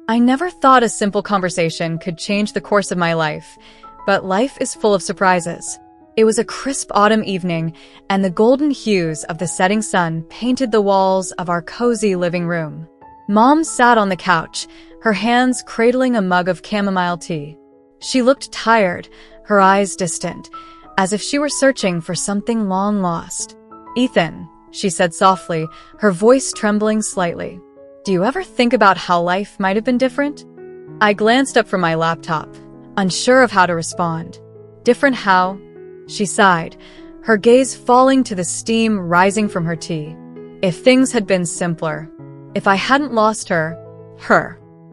I never thought a simple conversation could change the course of my life, but life is full of surprises. It was a crisp autumn evening, and the golden hues of the setting sun painted the walls of our cozy living room. Mom sat on the couch, her hands cradling a mug of chamomile tea. She looked tired, her eyes distant, as if she were searching for something long lost. "Ethan," she said softly, her voice trembling slightly. "Do you ever think about how life might have been different?" I glanced up from my laptop, unsure of how to respond. "Different how?" She sighed, her gaze falling to the steam rising from her tea. "If things had been simpler. If I hadn't lost her."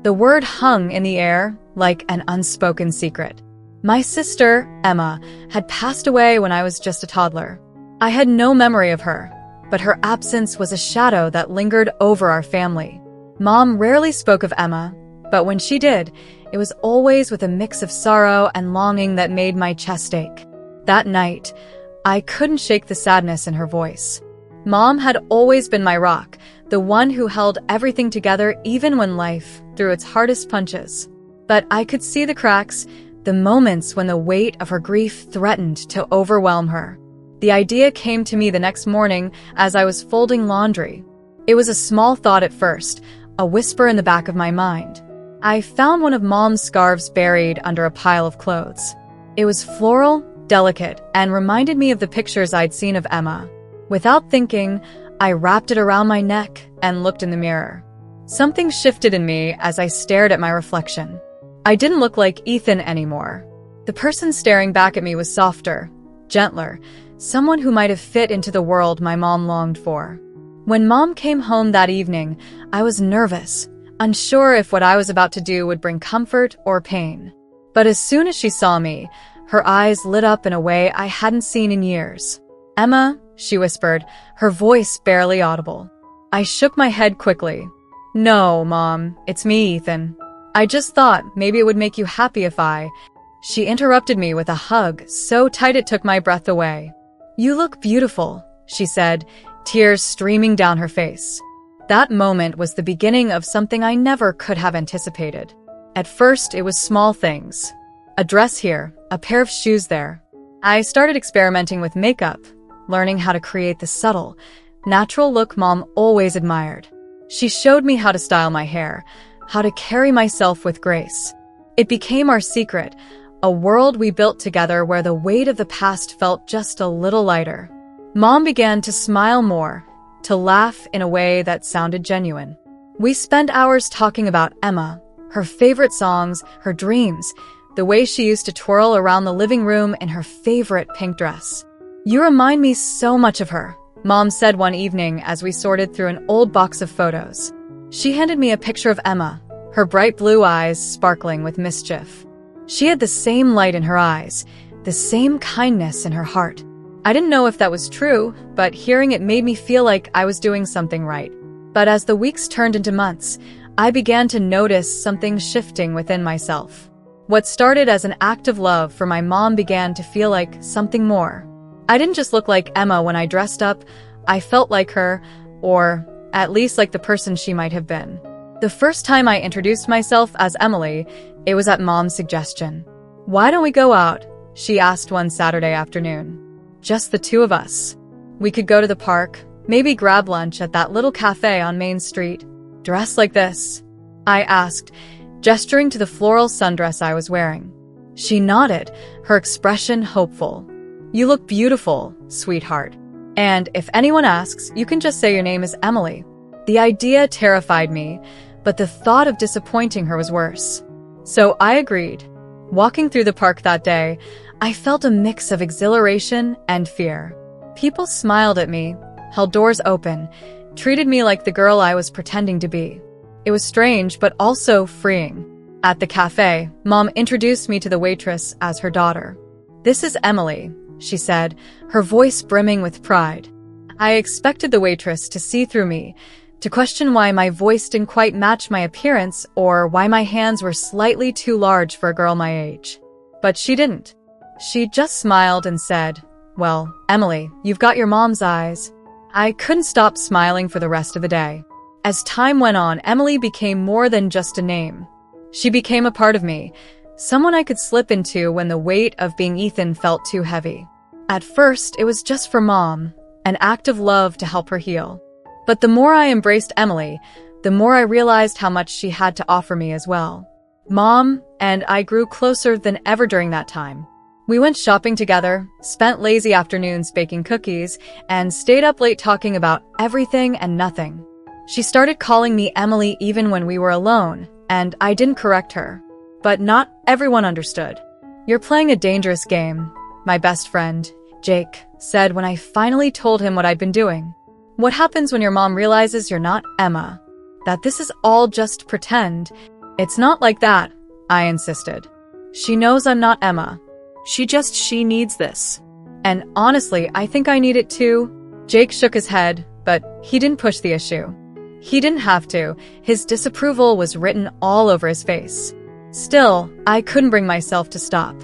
The word hung in the air like an unspoken secret. My sister, Emma, had passed away when I was just a toddler. I had no memory of her, but her absence was a shadow that lingered over our family. Mom rarely spoke of Emma, but when she did, it was always with a mix of sorrow and longing that made my chest ache. That night, I couldn't shake the sadness in her voice. Mom had always been my rock, the one who held everything together even when life threw its hardest punches. But I could see the cracks, the moments when the weight of her grief threatened to overwhelm her. The idea came to me the next morning as I was folding laundry. It was a small thought at first, a whisper in the back of my mind. I found one of Mom's scarves buried under a pile of clothes. It was floral, delicate, and reminded me of the pictures I'd seen of Emma. Without thinking, I wrapped it around my neck and looked in the mirror. Something shifted in me as I stared at my reflection. I didn't look like Ethan anymore. The person staring back at me was softer, gentler, someone who might have fit into the world my mom longed for. When Mom came home that evening, I was nervous, unsure if what I was about to do would bring comfort or pain. But as soon as she saw me, her eyes lit up in a way I hadn't seen in years. "Emma," she whispered, her voice barely audible. I shook my head quickly. "No, Mom, it's me, Ethan. I just thought maybe it would make you happy if I—" She interrupted me with a hug so tight it took my breath away. "You look beautiful," she said, tears streaming down her face. That moment was the beginning of something I never could have anticipated. At first, it was small things. A dress here, a pair of shoes there. I started experimenting with makeup, learning how to create the subtle, natural look Mom always admired. She showed me how to style my hair, how to carry myself with grace. It became our secret, a world we built together where the weight of the past felt just a little lighter. Mom began to smile more, to laugh in a way that sounded genuine. We spent hours talking about Emma, her favorite songs, her dreams, the way she used to twirl around the living room in her favorite pink dress. "You remind me so much of her," Mom said one evening as we sorted through an old box of photos. She handed me a picture of Emma, her bright blue eyes sparkling with mischief. She had the same light in her eyes, the same kindness in her heart. I didn't know if that was true, but hearing it made me feel like I was doing something right. But as the weeks turned into months, I began to notice something shifting within myself. What started as an act of love for my mom began to feel like something more. I didn't just look like Emma when I dressed up, I felt like her, or at least like the person she might have been. The first time I introduced myself as Emily, it was at Mom's suggestion. "Why don't we go out?" she asked one Saturday afternoon. "Just the two of us. We could go to the park, maybe grab lunch at that little cafe on Main Street. Dress like this?" I asked, gesturing to the floral sundress I was wearing. She nodded, her expression hopeful. "You look beautiful, sweetheart. And if anyone asks, you can just say your name is Emily." The idea terrified me, but the thought of disappointing her was worse. So I agreed. Walking through the park that day, I felt a mix of exhilaration and fear. People smiled at me, held doors open, treated me like the girl I was pretending to be. It was strange, but also freeing. At the cafe, Mom introduced me to the waitress as her daughter. "This is Emily," she said, her voice brimming with pride. I expected the waitress to see through me, to question why my voice didn't quite match my appearance or why my hands were slightly too large for a girl my age. But she didn't. She just smiled and said, "Well, Emily, you've got your mom's eyes." I couldn't stop smiling for the rest of the day. As time went on, Emily became more than just a name. She became a part of me, someone I could slip into when the weight of being Ethan felt too heavy. At first, it was just for Mom, an act of love to help her heal. But the more I embraced Emily, the more I realized how much she had to offer me as well. Mom and I grew closer than ever during that time. We went shopping together, spent lazy afternoons baking cookies, and stayed up late talking about everything and nothing. She started calling me Emily even when we were alone, and I didn't correct her. But not everyone understood. "You're playing a dangerous game," my best friend, Jake, said when I finally told him what I'd been doing. "What happens when your mom realizes you're not Emma? That this is all just pretend?" "It's not like that," I insisted. "She knows I'm not Emma. She needs this. And honestly, I think I need it too." Jake shook his head, but he didn't push the issue. He didn't have to. His disapproval was written all over his face. Still, I couldn't bring myself to stop.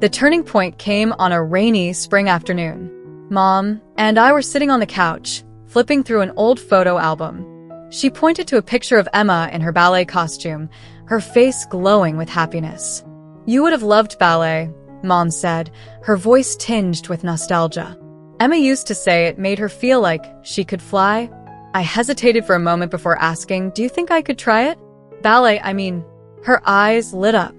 The turning point came on a rainy spring afternoon. Mom and I were sitting on the couch, flipping through an old photo album. She pointed to a picture of Emma in her ballet costume, her face glowing with happiness. "You would have loved ballet," Mom said, her voice tinged with nostalgia. "Emma used to say it made her feel like she could fly." I hesitated for a moment before asking, "Do you think I could try it?" "Ballet, I mean." Her eyes lit up.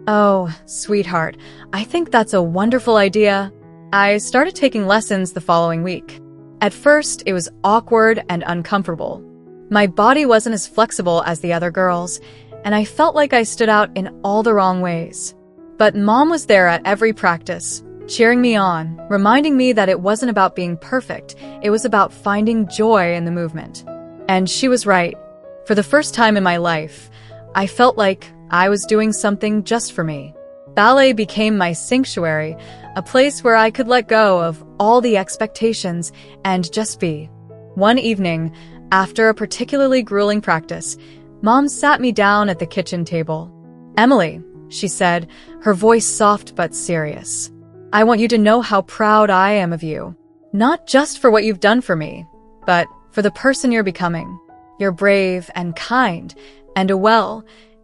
"Oh, sweetheart, I think that's a wonderful idea." I started taking lessons the following week. At first, it was awkward and uncomfortable. My body wasn't as flexible as the other girls, and I felt like I stood out in all the wrong ways. But Mom was there at every practice, cheering me on, reminding me that it wasn't about being perfect, it was about finding joy in the movement. And she was right. For the first time in my life, I felt like I was doing something just for me. Ballet became my sanctuary, a place where I could let go of all the expectations and just be. One evening, after a particularly grueling practice, Mom sat me down at the kitchen table. "Emily," she said, her voice soft but serious, "I want you to know how proud I am of you. Not just for what you've done for me, but for the person you're becoming. You're brave and kind, and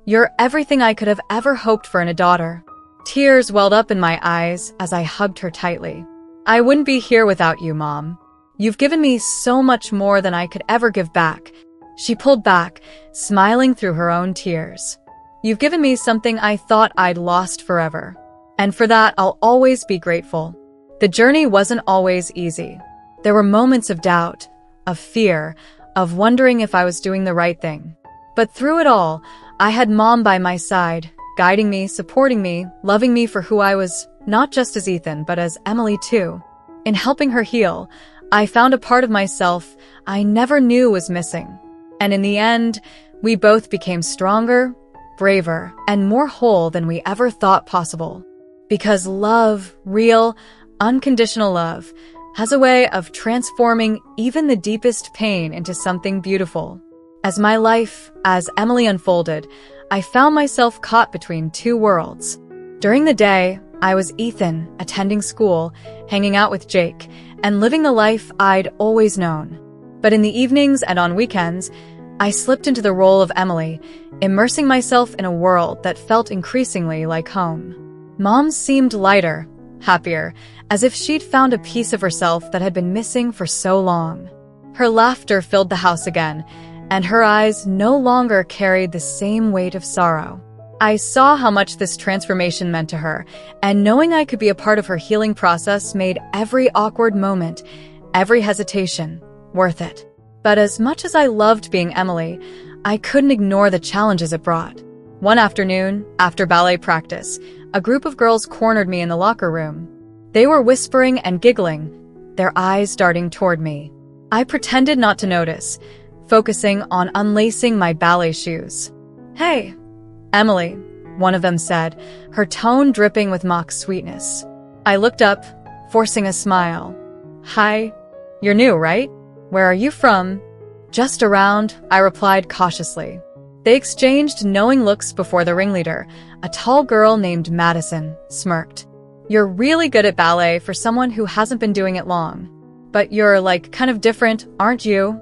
you're everything I could have ever hoped for in a daughter." Tears welled up in my eyes as I hugged her tightly. "I wouldn't be here without you, Mom. You've given me so much more than I could ever give back." She pulled back, smiling through her own tears. "You've given me something I thought I'd lost forever. And for that, I'll always be grateful." The journey wasn't always easy. There were moments of doubt, of fear, of wondering if I was doing the right thing. But through it all, I had Mom by my side, guiding me, supporting me, loving me for who I was, not just as Ethan, but as Emily too. In helping her heal, I found a part of myself I never knew was missing. And in the end, we both became stronger, braver, and more whole than we ever thought possible. Because love, real, unconditional love, has a way of transforming even the deepest pain into something beautiful. As my life, as Emily unfolded, I found myself caught between two worlds. During the day, I was Ethan, attending school, hanging out with Jake, and living the life I'd always known. But in the evenings and on weekends, I slipped into the role of Emily, immersing myself in a world that felt increasingly like home. Mom seemed lighter, happier, as if she'd found a piece of herself that had been missing for so long. Her laughter filled the house again, and her eyes no longer carried the same weight of sorrow. I saw how much this transformation meant to her, and knowing I could be a part of her healing process made every awkward moment, every hesitation, worth it. But as much as I loved being Emily, I couldn't ignore the challenges it brought. One afternoon, after ballet practice, a group of girls cornered me in the locker room. They were whispering and giggling, their eyes darting toward me. I pretended not to notice, focusing on unlacing my ballet shoes. "Hey, Emily," one of them said, her tone dripping with mock sweetness. I looked up, forcing a smile. "Hi. You're new, right? Where are you from?" "Just around," I replied cautiously. They exchanged knowing looks before the ringleader, a tall girl named Madison, smirked. "You're really good at ballet for someone who hasn't been doing it long. But you're, kind of different, aren't you?"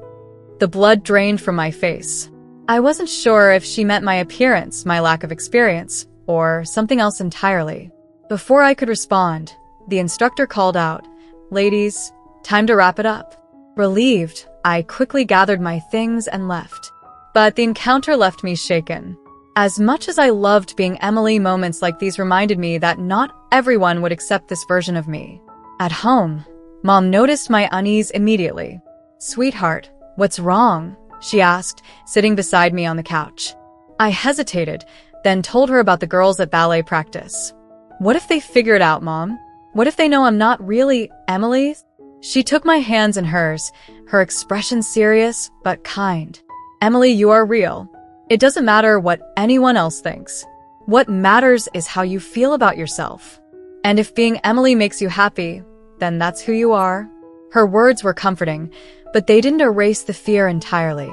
The blood drained from my face. I wasn't sure if she meant my appearance, my lack of experience, or something else entirely. Before I could respond, the instructor called out, "Ladies, time to wrap it up." Relieved, I quickly gathered my things and left. But the encounter left me shaken. As much as I loved being Emily, moments like these reminded me that not everyone would accept this version of me. At home, Mom noticed my unease immediately. "Sweetheart, what's wrong?" she asked, sitting beside me on the couch. I hesitated, then told her about the girls at ballet practice. "What if they figure it out, Mom? What if they know I'm not really Emily?" She took my hands in hers, her expression serious but kind. "Emily, you are real. It doesn't matter what anyone else thinks. What matters is how you feel about yourself. And if being Emily makes you happy, then that's who you are." Her words were comforting, but they didn't erase the fear entirely.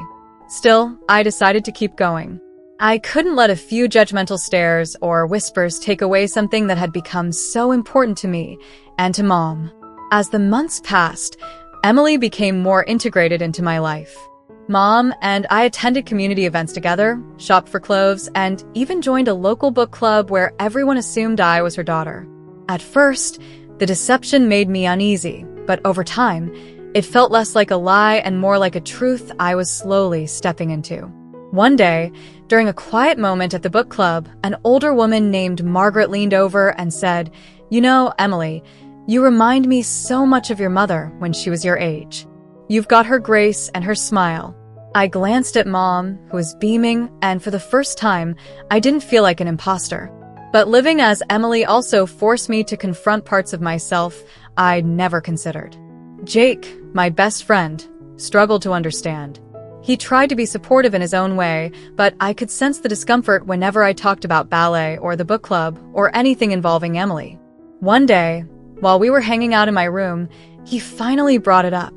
Still, I decided to keep going. I couldn't let a few judgmental stares or whispers take away something that had become so important to me and to Mom. As the months passed, Emily became more integrated into my life. Mom and I attended community events together, shopped for clothes, and even joined a local book club where everyone assumed I was her daughter. At first, the deception made me uneasy, but over time, it felt less like a lie and more like a truth I was slowly stepping into. One day, during a quiet moment at the book club, an older woman named Margaret leaned over and said, "You know, Emily, you remind me so much of your mother when she was your age. You've got her grace and her smile." I glanced at Mom, who was beaming, and for the first time, I didn't feel like an imposter. But living as Emily also forced me to confront parts of myself I'd never considered. Jake, my best friend, struggled to understand. He tried to be supportive in his own way, but I could sense the discomfort whenever I talked about ballet or the book club or anything involving Emily. One day, while we were hanging out in my room, he finally brought it up.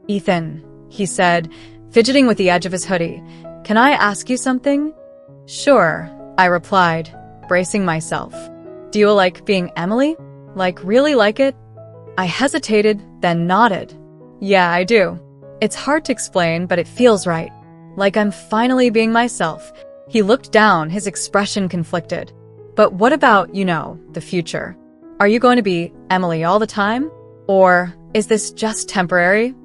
"Ethan," he said, fidgeting with the edge of his hoodie, "can I ask you something?" "Sure," I replied, bracing myself. "Do you like being Emily? Like, really like it?" I hesitated, then nodded. "Yeah, I do. It's hard to explain, but it feels right. Like I'm finally being myself." He looked down, his expression conflicted. "But what about, the future? Are you going to be Emily all the time? Or is this just temporary?"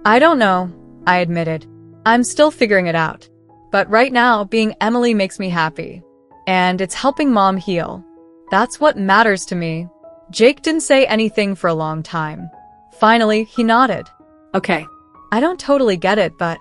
"I don't know," I admitted. "I'm still figuring it out. But right now, being Emily makes me happy. And it's helping Mom heal. That's what matters to me." Jake didn't say anything for a long time. Finally, he nodded. "Okay. I don't totally get it, but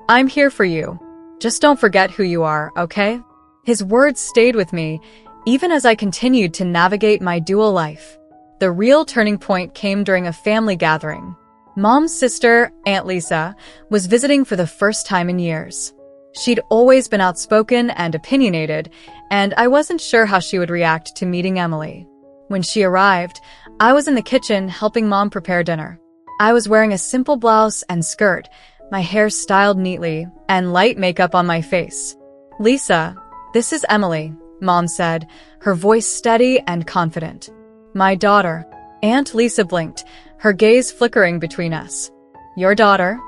I'm here for you. Just don't forget who you are, okay?" His words stayed with me, even as I continued to navigate my dual life. The real turning point came during a family gathering. Mom's sister, Aunt Lisa, was visiting for the first time in years. She'd always been outspoken and opinionated, and I wasn't sure how she would react to meeting Emily. When she arrived, I was in the kitchen helping Mom prepare dinner. I was wearing a simple blouse and skirt, my hair styled neatly, and light makeup on my face. "Lisa, this is Emily," Mom said, her voice steady and confident. "My daughter." Aunt Lisa blinked, her gaze flickering between us. "Your daughter?"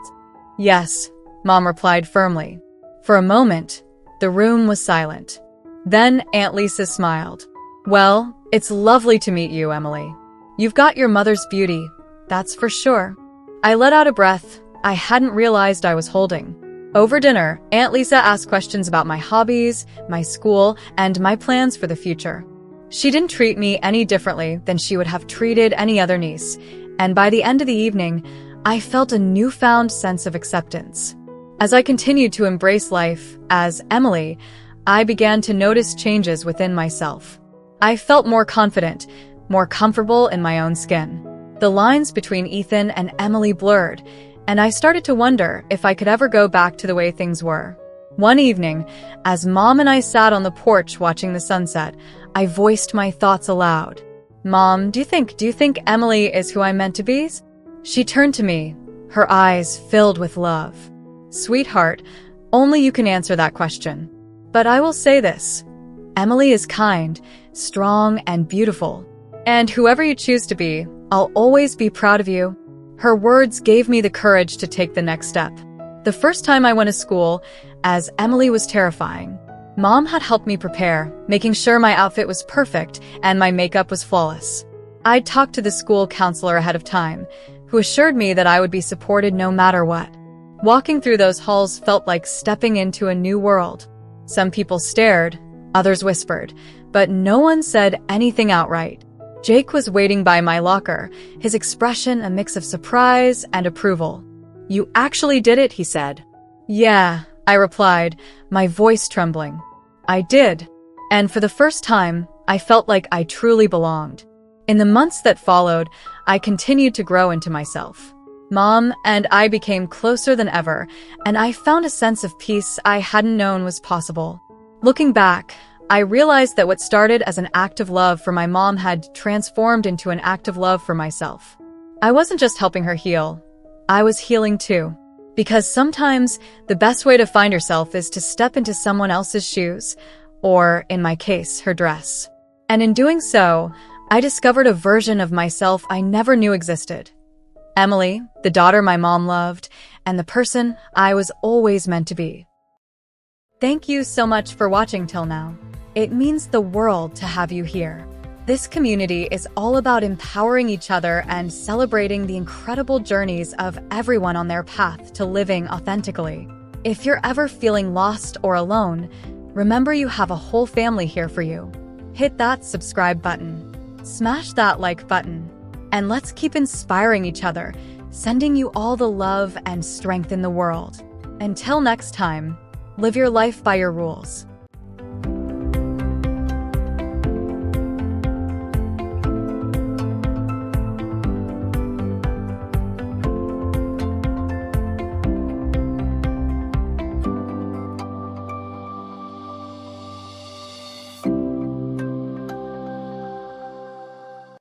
"Yes," Mom replied firmly. For a moment, the room was silent. Then Aunt Lisa smiled. "Well, it's lovely to meet you, Emily. You've got your mother's beauty, that's for sure." I let out a breath I hadn't realized I was holding. Over dinner, Aunt Lisa asked questions about my hobbies, my school, and my plans for the future. She didn't treat me any differently than she would have treated any other niece, and by the end of the evening, I felt a newfound sense of acceptance. As I continued to embrace life as Emily, I began to notice changes within myself. I felt more confident, more comfortable in my own skin. The lines between Ethan and Emily blurred, and I started to wonder if I could ever go back to the way things were. One evening, as Mom and I sat on the porch watching the sunset, I voiced my thoughts aloud. "Mom, do you think Emily is who I'm meant to be?" She turned to me, her eyes filled with love. "Sweetheart, only you can answer that question. But I will say this. Emily is kind, strong, and beautiful. And whoever you choose to be, I'll always be proud of you." Her words gave me the courage to take the next step. The first time I went to school, as Emily was terrifying. Mom had helped me prepare, making sure my outfit was perfect and my makeup was flawless. I'd talked to the school counselor ahead of time, who assured me that I would be supported no matter what. Walking through those halls felt like stepping into a new world. Some people stared, others whispered, but no one said anything outright. Jake was waiting by my locker, his expression a mix of surprise and approval. "You actually did it," he said. "Yeah," I replied, my voice trembling. "I did." And for the first time, I felt like I truly belonged. In the months that followed, I continued to grow into myself. Mom and I became closer than ever, and I found a sense of peace I hadn't known was possible. Looking back, I realized that what started as an act of love for my mom had transformed into an act of love for myself. I wasn't just helping her heal, I was healing too. Because sometimes the best way to find yourself is to step into someone else's shoes, or, in my case, her dress. And in doing so, I discovered a version of myself I never knew existed. Emily, the daughter my mom loved, and the person I was always meant to be. Thank you so much for watching till now. It means the world to have you here. This community is all about empowering each other and celebrating the incredible journeys of everyone on their path to living authentically. If you're ever feeling lost or alone, remember you have a whole family here for you. Hit that subscribe button, smash that like button, and let's keep inspiring each other, sending you all the love and strength in the world. Until next time, live your life by your rules.